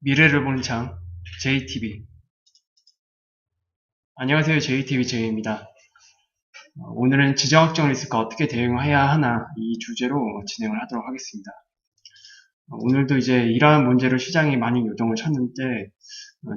미래를 보는 창 JTV. 안녕하세요. JTV 제이입니다. 오늘은 지정학적 리스크가 어떻게 대응해야 하나 이 주제로 진행을 하도록 하겠습니다. 오늘도 이제 이러한 문제로 시장이 많이 요동을 쳤는데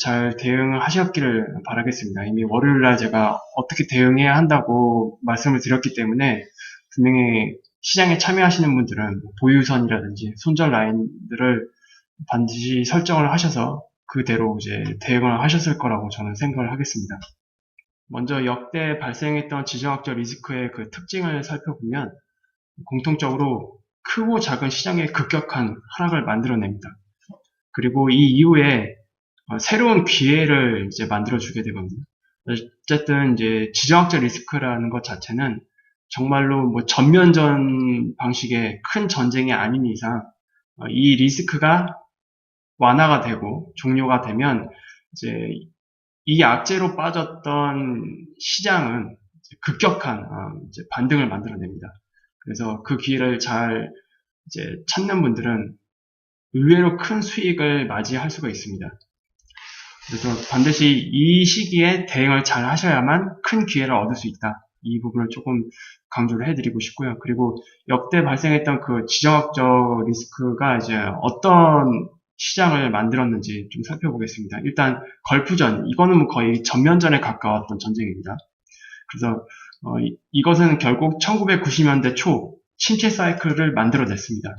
잘 대응을 하셨기를 바라겠습니다. 이미 월요일날 제가 어떻게 대응해야 한다고 말씀을 드렸기 때문에 분명히 시장에 참여하시는 분들은 보유선이라든지 손절 라인들을 반드시 설정을 하셔서 그대로 이제 대응을 하셨을 거라고 저는 생각을 하겠습니다. 먼저 역대 발생했던 지정학적 리스크의 그 특징을 살펴보면 공통적으로 크고 작은 시장의 급격한 하락을 만들어냅니다. 그리고 이 이후에 새로운 기회를 이제 만들어주게 되거든요. 어쨌든 이제 지정학적 리스크라는 것 자체는 정말로 뭐 전면전 방식의 큰 전쟁이 아닌 이상 이 리스크가 완화가 되고 종료가 되면 이제 이 악재로 빠졌던 시장은 급격한 이제 반등을 만들어냅니다. 그래서 그 기회를 잘 이제 찾는 분들은 의외로 큰 수익을 맞이할 수가 있습니다. 그래서 반드시 이 시기에 대응을 잘 하셔야만 큰 기회를 얻을 수 있다. 이 부분을 조금 강조를 해드리고 싶고요. 그리고 역대 발생했던 그 지정학적 리스크가 이제 어떤 시장을 만들었는지 좀 살펴보겠습니다. 일단 걸프전, 이거는 뭐 거의 전면전에 가까웠던 전쟁입니다. 그래서 이것은 결국 1990년대 초 침체 사이클을 만들어냈습니다.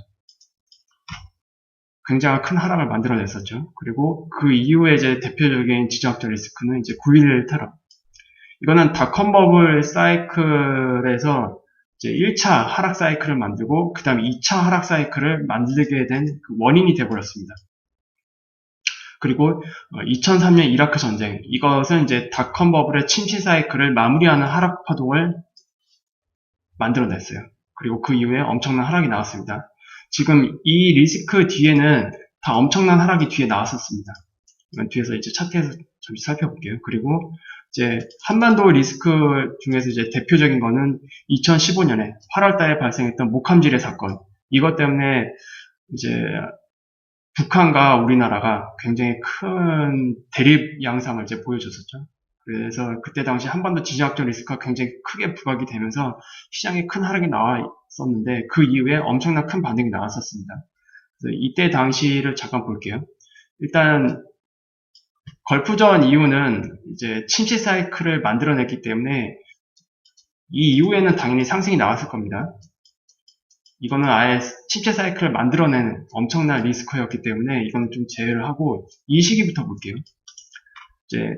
굉장히 큰 하락을 만들어냈었죠. 그리고 그 이후에 이제 대표적인 지정학적 리스크는 이제 9.11 테러. 이거는 닷컴 버블 사이클에서 이제 1차 하락 사이클을 만들고 그 다음에 2차 하락 사이클을 만들게 된 그 원인이 되어버렸습니다. 그리고 2003년 이라크 전쟁, 이것은 이제 닷컴 버블의 침체 사이클을 마무리하는 하락 파동을 만들어냈어요. 그리고 그 이후에 엄청난 하락이 나왔습니다. 지금 이 리스크 뒤에는 다 엄청난 하락이 뒤에 나왔었습니다. 뒤에서 이제 차트에서 잠시 살펴볼게요. 그리고 이제 한반도 리스크 중에서 이제 대표적인 거는 2015년에 8월달에 발생했던 목함지뢰 사건. 이것 때문에 이제 북한과 우리나라가 굉장히 큰 대립 양상을 이제 보여줬었죠. 그래서 그때 당시 한반도 지정학적 리스크가 굉장히 크게 부각이 되면서 시장에 큰 하락이 나왔었는데 그 이후에 엄청난 큰 반등이 나왔었습니다. 그래서 이때 당시를 잠깐 볼게요. 일단 걸프전 이후는 이제 침체 사이클을 만들어냈기 때문에 이 이후에는 당연히 상승이 나왔을 겁니다. 이거는 아예 침체 사이클을 만들어내는 엄청난 리스크였기 때문에 이거는 좀 제외를 하고 이 시기부터 볼게요. 이제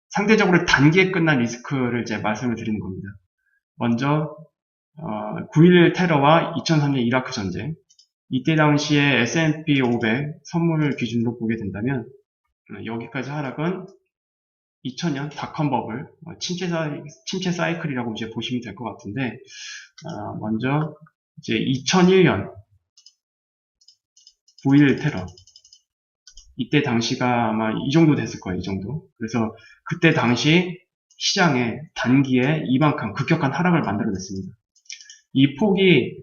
상대적으로 단기에 끝난 리스크를 이제 말씀을 드리는 겁니다. 먼저 9.11 테러와 2003년 이라크 전쟁. 이때 당시에 S&P 500 선물 기준으로 보게 된다면 여기까지 하락은 2000년 닷컴 버블 침체 사이클이라고 이제 보시면 될 것 같은데 먼저 이제 2001년 9.11 테러 이때 당시가 아마 이 정도 됐을 거예요. 이 정도. 그래서 그때 당시 시장에 단기에 이만큼 급격한 하락을 만들어냈습니다. 이 폭이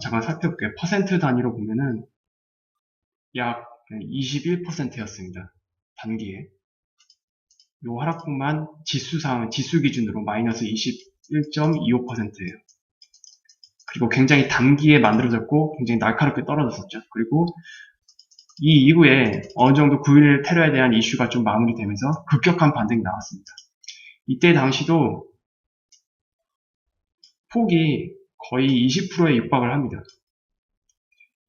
잠깐 살펴볼게요. 퍼센트 단위로 보면은 약 21%였습니다. 단기에. 이 하락폭만 지수 기준으로 마이너스 21.25%예요. 그리고 굉장히 단기에 만들어졌고 굉장히 날카롭게 떨어졌었죠. 그리고 이 이후에 어느 정도 9.11 테러에 대한 이슈가 좀 마무리되면서 급격한 반등이 나왔습니다. 이때 당시도 폭이 거의 20%에 육박을 합니다.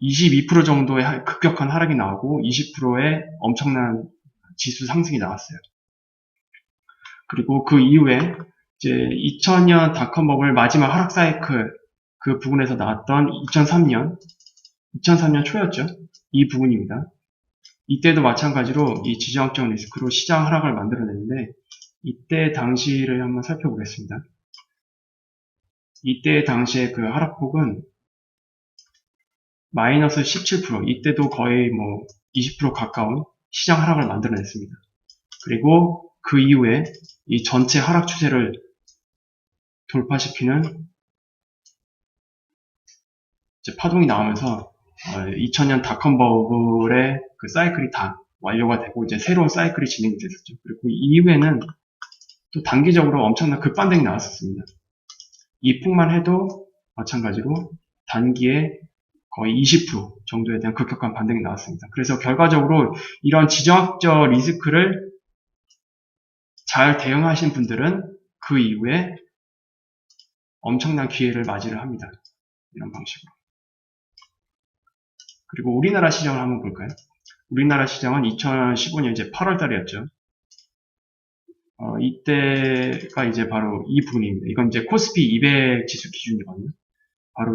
22% 정도의 급격한 하락이 나오고 20%의 엄청난 지수 상승이 나왔어요. 그리고 그 이후에 이제 2000년 닷컴 버블 마지막 하락 사이클 그 부분에서 나왔던 2003년 초였죠. 이 부분입니다. 이때도 마찬가지로 이 지정학적 리스크로 시장 하락을 만들어냈는데 이때 당시를 한번 살펴보겠습니다. 이때 당시의 그 하락폭은 마이너스 17%, 이때도 거의 뭐 20% 가까운 시장 하락을 만들어냈습니다. 그리고 그 이후에 이 전체 하락 추세를 돌파시키는 이제 파동이 나오면서 2000년 닷컴 버블의 그 사이클이 다 완료가 되고 이제 새로운 사이클이 진행이 됐었죠. 그리고 그 이후에는 또 단기적으로 엄청난 급반등이 나왔었습니다. 이 폭만 해도 마찬가지로 단기에 거의 20% 정도에 대한 급격한 반등이 나왔습니다. 그래서 결과적으로 이런 지정학적 리스크를 잘 대응하신 분들은 그 이후에 엄청난 기회를 맞이를 합니다. 이런 방식으로. 그리고 우리나라 시장을 한번 볼까요? 우리나라 시장은 2015년 이제 8월 달이었죠. 이때가 이제 바로 이 부분입니다. 이건 이제 코스피 200 지수 기준이거든요. 바로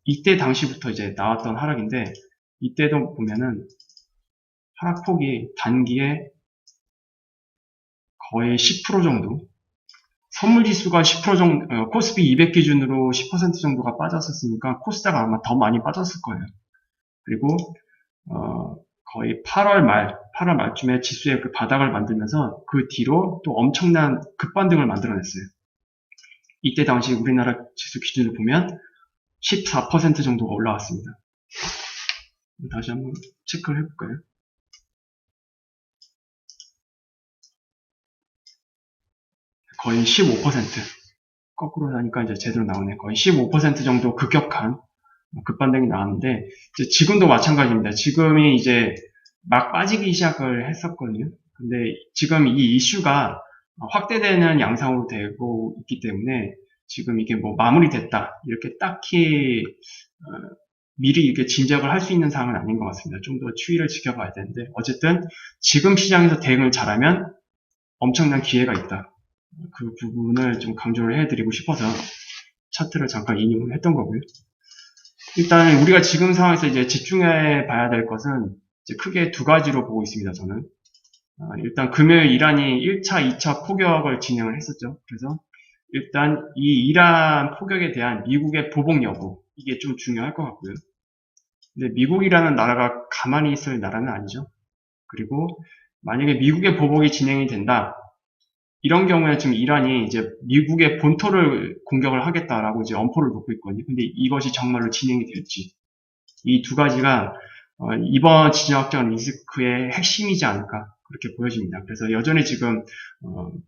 이때 당시부터 이제 나왔던 하락인데, 이때도 보면은 하락폭이 단기에 거의 10% 정도, 선물지수가 10% 정도, 코스피 200 기준으로 10% 정도가 빠졌었으니까 코스닥 아마 더 많이 빠졌을 거예요. 그리고 거의 8월 말쯤에 지수의 그 바닥을 만들면서 그 뒤로 또 엄청난 급반등을 만들어냈어요. 이때 당시 우리나라 지수 기준으로 보면 14% 정도가 올라왔습니다. 다시 한번 체크를 해볼까요? 거의 15%. 거꾸로 하니까 이제 제대로 나오네. 거의 15% 정도 급격한 급반등이 나왔는데, 지금도 마찬가지입니다. 지금이 이제 막 빠지기 시작을 했었거든요. 근데 지금 이 이슈가 확대되는 양상으로 되고 있기 때문에 지금 이게 뭐 마무리됐다, 이렇게 딱히 미리 이렇게 짐작을 할 수 있는 상황은 아닌 것 같습니다. 좀 더 추이를 지켜봐야 되는데, 어쨌든 지금 시장에서 대응을 잘하면 엄청난 기회가 있다. 그 부분을 좀 강조를 해드리고 싶어서 차트를 잠깐 인용을 했던 거고요. 일단 우리가 지금 상황에서 이제 집중해 봐야 될 것은 이제 크게 두 가지로 보고 있습니다. 저는 일단 금요일 이란이 1차, 2차 포격을 진행을 했었죠. 그래서 일단 이 이란 포격에 대한 미국의 보복 여부, 이게 좀 중요할 것 같고요. 근데 미국이라는 나라가 가만히 있을 나라는 아니죠. 그리고 만약에 미국의 보복이 진행이 된다, 이런 경우에 지금 이란이 이제 미국의 본토를 공격을 하겠다라고 이제 엄포를 놓고 있거든요. 근데 이것이 정말로 진행이 될지, 이 두 가지가 이번 지정학적 리스크의 핵심이지 않을까, 그렇게 보여집니다. 그래서 여전히 지금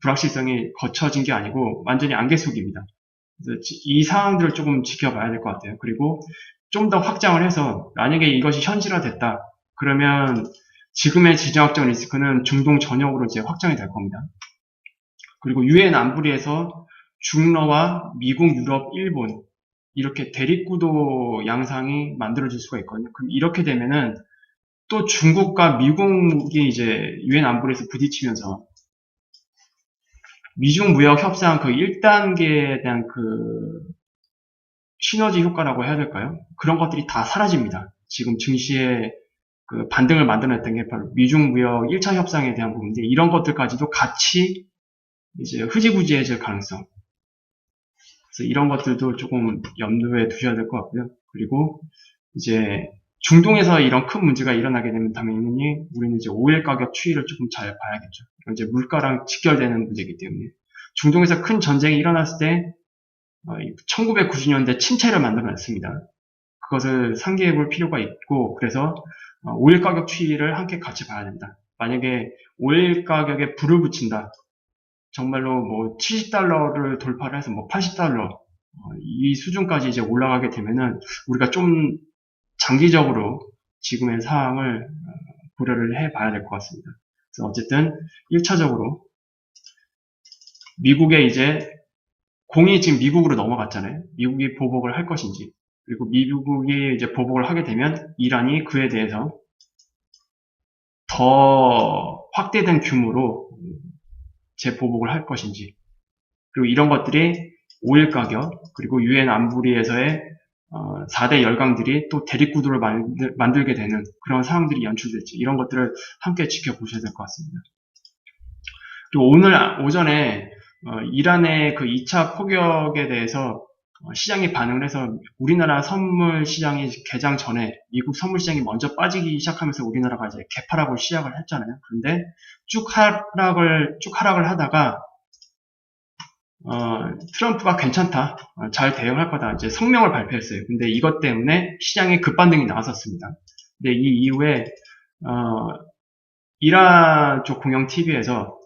불확실성이 거쳐진 게 아니고 완전히 안개 속입니다. 그래서 이 상황들을 조금 지켜봐야 될 것 같아요. 그리고 좀 더 확장을 해서 만약에 이것이 현실화됐다, 그러면 지금의 지정학적 리스크는 중동 전역으로 이제 확장이 될 겁니다. 그리고 유엔 안보리에서 중러와 미국, 유럽, 일본, 이렇게 대립구도 양상이 만들어질 수가 있거든요. 그럼 이렇게 되면은 또 중국과 미국이 이제 유엔 안보리에서 부딪히면서 미중 무역 협상 그 1단계에 대한 그 시너지 효과라고 해야 될까요? 그런 것들이 다 사라집니다. 지금 증시에 그 반등을 만들어냈던 게 바로 미중 무역 1차 협상에 대한 부분인데, 이런 것들까지도 같이 이제 흐지부지해질 가능성. 그래서 이런 것들도 조금 염두에 두셔야 될 것 같고요. 그리고 이제 중동에서 이런 큰 문제가 일어나게 되면 당연히 우리는 이제 오일 가격 추이를 조금 잘 봐야겠죠. 이제 물가랑 직결되는 문제이기 때문에 중동에서 큰 전쟁이 일어났을 때 1990년대 침체를 만들어냈습니다. 그것을 상기해 볼 필요가 있고, 그래서 오일 가격 추이를 함께 같이 봐야 된다. 만약에 오일 가격에 불을 붙인다, 정말로 뭐 70달러를 돌파를 해서 뭐 80달러 이 수준까지 이제 올라가게 되면은 우리가 좀 장기적으로 지금의 상황을 고려를 해 봐야 될 것 같습니다. 그래서 어쨌든 1차적으로 미국의 이제 공이 지금 미국으로 넘어갔잖아요. 미국이 보복을 할 것인지, 그리고 미국이 이제 보복을 하게 되면 이란이 그에 대해서 더 확대된 규모로 재보복을 할 것인지, 그리고 이런 것들이 오일 가격, 그리고 유엔 안보리에서의 4대 열강들이 또 대립구도를 만들게 되는 그런 상황들이 연출될지, 이런 것들을 함께 지켜보셔야 될 것 같습니다. 그리고 오늘 오전에 이란의 그 2차 포격에 대해서 시장이 반응을 해서 우리나라 선물 시장이 개장 전에 미국 선물 시장이 먼저 빠지기 시작하면서 우리나라가 이제 개파락을 시작을 했잖아요. 그런데 쭉 하락을 하다가 트럼프가 괜찮다, 잘 대응할 거다, 이제 성명을 발표했어요. 근데 이것 때문에 시장에 급반등이 나왔었습니다. 근데 이 이후에 이란 쪽 공영 TV에서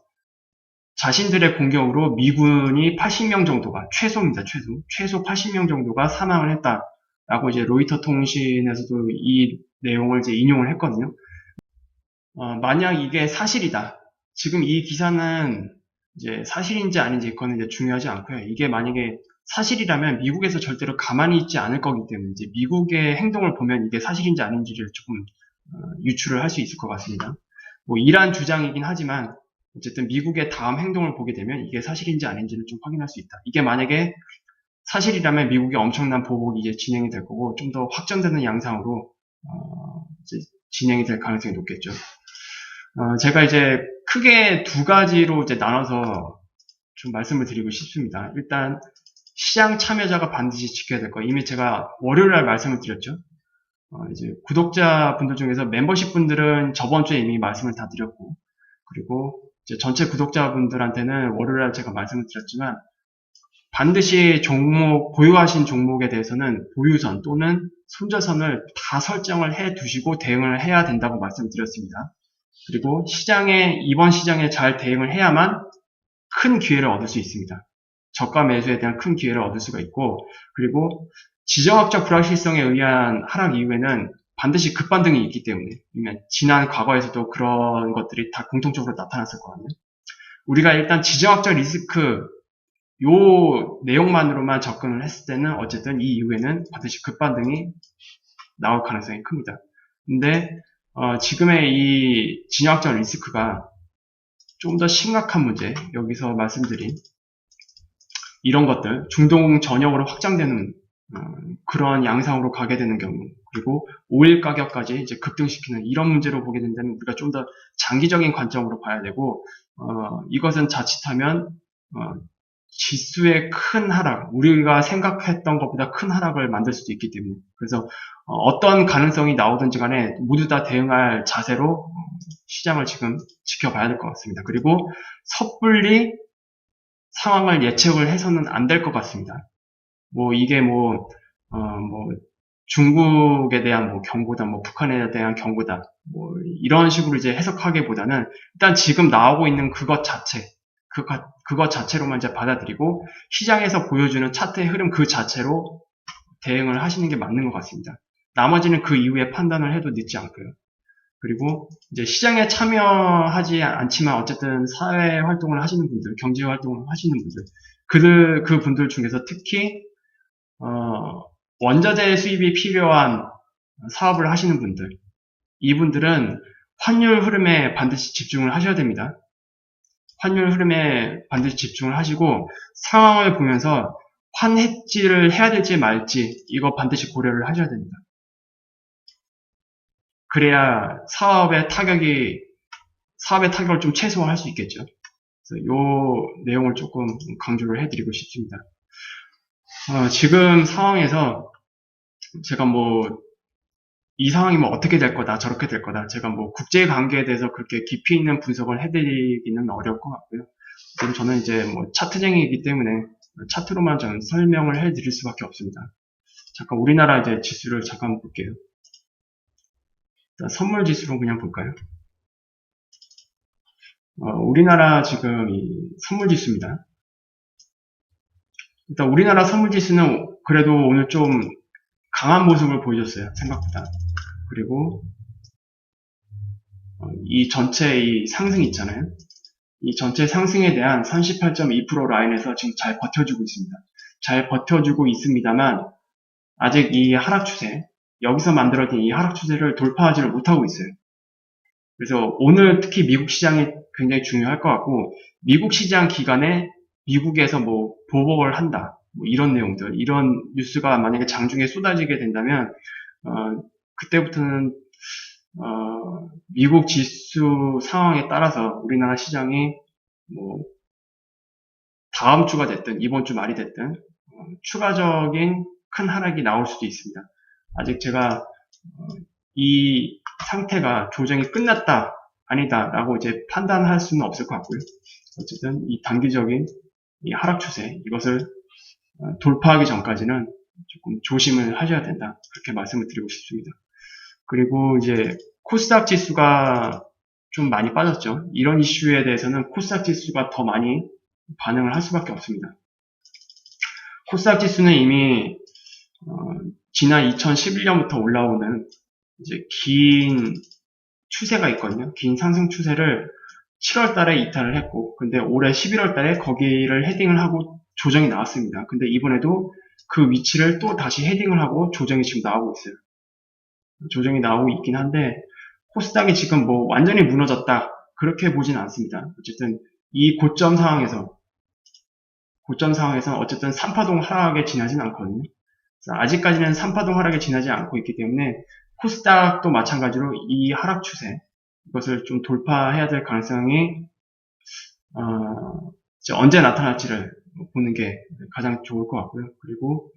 자신들의 공격으로 미군이 80명 정도가, 최소입니다, 최소 80명 정도가 사망을 했다라고 이제 로이터 통신에서도 이 내용을 이제 인용을 했거든요. 만약 이게 사실이다. 지금 이 기사는 이제 사실인지 아닌지 그거는 이제 중요하지 않고요. 이게 만약에 사실이라면 미국에서 절대로 가만히 있지 않을 거기 때문에 이제 미국의 행동을 보면 이게 사실인지 아닌지를 조금 유추를 할 수 있을 것 같습니다. 뭐 이란 주장이긴 하지만 어쨌든 미국의 다음 행동을 보게 되면 이게 사실인지 아닌지를 좀 확인할 수 있다. 이게 만약에 사실이라면 미국의 엄청난 보복이 이제 진행이 될 거고 좀 더 확전되는 양상으로 이제 진행이 될 가능성이 높겠죠. 제가 이제 크게 두 가지로 이제 나눠서 좀 말씀을 드리고 싶습니다. 일단 시장 참여자가 반드시 지켜야 될 거. 이미 제가 월요일날 말씀을 드렸죠. 이제 구독자분들 중에서 멤버십 분들은 저번 주에 이미 말씀을 다 드렸고, 그리고 이제 전체 구독자분들한테는 월요일날 제가 말씀을 드렸지만, 반드시 보유하신 종목에 대해서는 보유선 또는 손절선을 다 설정을 해 두시고 대응을 해야 된다고 말씀드렸습니다. 그리고 이번 시장에 잘 대응을 해야만 큰 기회를 얻을 수 있습니다. 저가 매수에 대한 큰 기회를 얻을 수가 있고, 그리고 지정학적 불확실성에 의한 하락 이후에는 반드시 급반등이 있기 때문에, 지난 과거에서도 그런 것들이 다 공통적으로 나타났을 거거든요. 우리가 일단 지정학적 리스크 요 내용만으로만 접근을 했을 때는 어쨌든 이 이후에는 반드시 급반등이 나올 가능성이 큽니다. 근데 지금의 이 진영학적 리스크가 좀 더 심각한 문제, 여기서 말씀드린 이런 것들, 중동 전역으로 확장되는 그런 양상으로 가게 되는 경우, 그리고 오일 가격까지 이제 급등시키는 이런 문제로 보게 된다면 우리가 좀 더 장기적인 관점으로 봐야 되고, 이것은 자칫하면 지수의 큰 하락, 우리가 생각했던 것보다 큰 하락을 만들 수도 있기 때문에, 그래서 어떤 가능성이 나오든지 간에 모두 다 대응할 자세로 시장을 지금 지켜봐야 될 것 같습니다. 그리고 섣불리 상황을 예측을 해서는 안 될 것 같습니다. 이게 중국에 대한 경고다, 북한에 대한 경고다, 이런 식으로 이제 해석하기보다는 일단 지금 나오고 있는 그것 자체로만 이제 받아들이고 시장에서 보여주는 차트의 흐름 그 자체로 대응을 하시는 게 맞는 것 같습니다. 나머지는 그 이후에 판단을 해도 늦지 않고요. 그리고 이제 시장에 참여하지 않지만 어쨌든 사회 활동을 하시는 분들, 경제 활동을 하시는 분들, 그 분들 중에서 특히 원자재 수입이 필요한 사업을 하시는 분들, 이분들은 환율 흐름에 반드시 집중을 하셔야 됩니다. 환율 흐름에 반드시 집중을 하시고 상황을 보면서 환해지를 해야 될지 말지 이거 반드시 고려를 하셔야 됩니다. 그래야 사업의 타격을 좀 최소화할 수 있겠죠. 그래서 이 내용을 조금 강조를 해드리고 싶습니다. 지금 상황에서 제가 이 상황이면 어떻게 될 거다, 저렇게 될 거다. 제가 국제 관계에 대해서 그렇게 깊이 있는 분석을 해드리기는 어려울 것 같고요. 지금 저는 이제 차트쟁이이기 때문에 차트로만 저는 설명을 해드릴 수밖에 없습니다. 잠깐 우리나라 이제 지수를 잠깐 볼게요. 일단 선물 지수로 그냥 볼까요? 우리나라 지금 이 선물 지수입니다. 일단 우리나라 선물 지수는 그래도 오늘 좀 강한 모습을 보여줬어요. 생각보다. 그리고 이 전체 이 상승 있잖아요. 이 전체 상승에 대한 38.2% 라인에서 지금 잘 버텨주고 있습니다. 잘 버텨주고 있습니다만 아직 이 하락 추세, 여기서 만들어진 이 하락 추세를 돌파하지를 못하고 있어요. 그래서 오늘 특히 미국 시장이 굉장히 중요할 것 같고, 미국 시장 기간에 미국에서 보복을 한다, 이런 내용들, 이런 뉴스가 만약에 장중에 쏟아지게 된다면 그때부터는 미국 지수 상황에 따라서 우리나라 시장이 다음 주가 됐든 이번 주 말이 됐든 추가적인 큰 하락이 나올 수도 있습니다. 아직 제가 이 상태가 조정이 끝났다 아니다 라고 이제 판단할 수는 없을 것 같고요. 어쨌든 이 단기적인 이 하락 추세, 이것을 돌파하기 전까지는 조금 조심을 하셔야 된다, 그렇게 말씀을 드리고 싶습니다. 그리고 이제 코스닥 지수가 좀 많이 빠졌죠. 이런 이슈에 대해서는 코스닥 지수가 더 많이 반응을 할 수밖에 없습니다. 코스닥 지수는 이미 지난 2011년부터 올라오는 이제 긴 추세가 있거든요. 긴 상승 추세를 7월 달에 이탈을 했고, 근데 올해 11월 달에 거기를 헤딩을 하고 조정이 나왔습니다. 근데 이번에도 그 위치를 또 다시 헤딩을 하고 조정이 지금 나오고 있어요. 조정이 나오고 있긴 한데, 코스닥이 지금 뭐 완전히 무너졌다. 그렇게 보진 않습니다. 어쨌든 이 고점 상황에서 어쨌든 3파동 하락에 지나진 않거든요. 아직까지는 3파동 하락에 지나지 않고 있기 때문에 코스닥도 마찬가지로 이 하락 추세, 이것을 좀 돌파해야 될 가능성이 언제 나타날지를 보는 게 가장 좋을 것 같고요. 그리고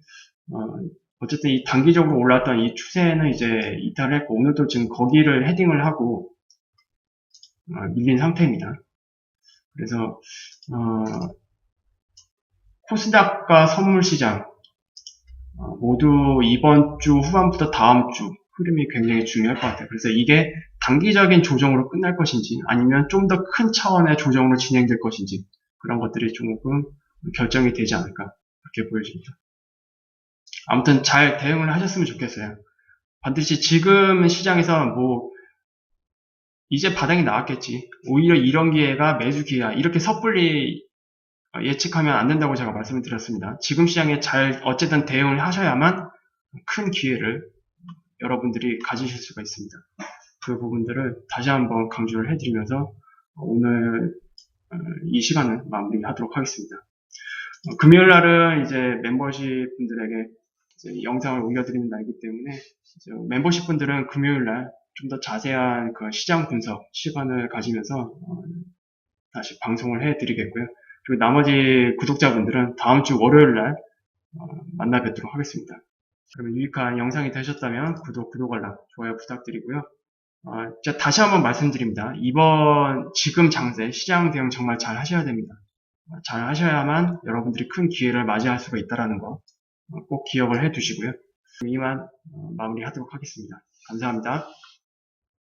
어쨌든 이 단기적으로 올라왔던 이 추세는 이제 이탈을 했고, 오늘도 지금 거기를 헤딩을 하고 밀린 상태입니다. 그래서 코스닥과 선물시장 모두 이번 주 후반부터 다음 주 흐름이 굉장히 중요할 것 같아요. 그래서 이게 단기적인 조정으로 끝날 것인지 아니면 좀 더 큰 차원의 조정으로 진행될 것인지 그런 것들이 조금 결정이 되지 않을까 그렇게 보여집니다. 아무튼 잘 대응을 하셨으면 좋겠어요. 반드시 지금 시장에서 뭐 이제 바닥이 나왔겠지. 오히려 이런 기회가 매수 기회야. 이렇게 섣불리 예측하면 안 된다고 제가 말씀을 드렸습니다. 지금 시장에 잘 어쨌든 대응을 하셔야만 큰 기회를 여러분들이 가지실 수가 있습니다. 그 부분들을 다시 한번 강조를 해드리면서 오늘 이 시간을 마무리하도록 하겠습니다. 금요일 날은 이제 멤버십 분들에게 이제 영상을 올려드리는 날이기 때문에 멤버십 분들은 금요일 날 좀 더 자세한 그 시장 분석 시간을 가지면서 다시 방송을 해드리겠고요. 그리고 나머지 구독자분들은 다음 주 월요일 날 만나 뵙도록 하겠습니다. 그러면 유익한 영상이 되셨다면 구독, 알람, 좋아요 부탁드리고요. 다시 한번 말씀드립니다. 지금 장세, 시장 대응 정말 잘 하셔야 됩니다. 잘 하셔야만 여러분들이 큰 기회를 맞이할 수가 있다는 거 꼭 기억을 해 두시고요. 이만 마무리하도록 하겠습니다. 감사합니다.